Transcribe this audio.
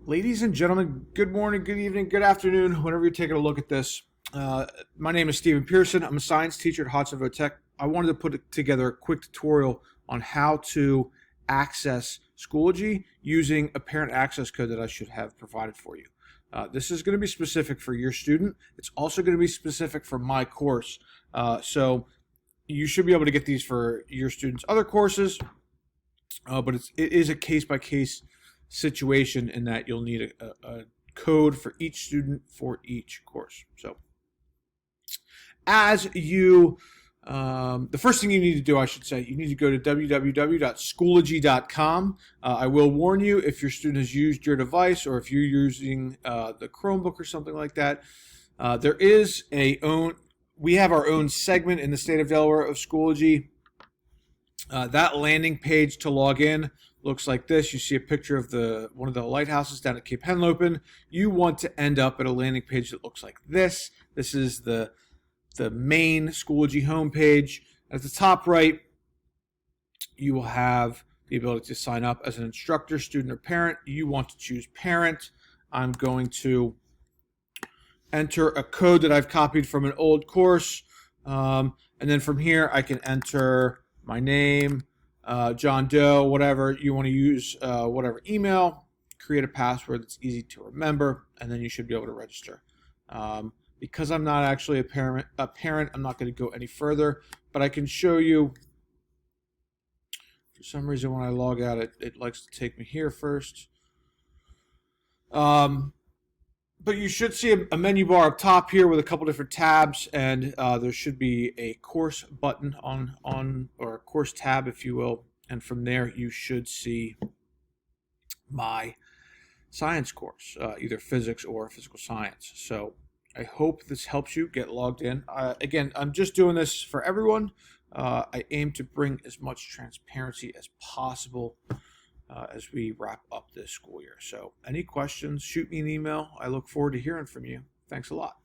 Ladies and gentlemen, good morning, good evening, good afternoon, whenever you're taking a look at this. My name is Stephen Pearson. I'm a science teacher at Hudsonville Tech. I wanted to put together a quick tutorial on how to access Schoology using a parent access code that I should have provided for you. This is going to be specific for your student. It's also going to be specific for my course. So you should be able to get these for your students' other courses, but it is a case-by-case situation in that you'll need a code for each student for each course. So the first thing you need to do, I should say, you need to go to www.schoology.com. I will warn you, if your student has used your device or if you're using the Chromebook or something like that, we have our own segment in the state of Delaware of Schoology. That landing page to log in looks like this. You see a picture of one of the lighthouses down at Cape Henlopen. You want to end up at a landing page that looks like this. This is the main Schoology homepage. At the top right, you will have the ability to sign up as an instructor, student, or parent. You want to choose parent. I'm going to enter a code that I've copied from an old course. And then from here, I can enter my name, John Doe, whatever you want to use, whatever email, create a password that's easy to remember, and then you should be able to register. Because I'm not actually a parent, I'm not going to go any further, but I can show you. For some reason, when I log out, it likes to take me here first. But you should see a menu bar up top here with a couple different tabs, and there should be a course button or a course tab, if you will. And from there, you should see my science course, either physics or physical science. So I hope this helps you get logged in. Again, I'm just doing this for everyone. I aim to bring as much transparency as possible as we wrap up this school year. So any questions, shoot me an email. I look forward to hearing from you. Thanks a lot.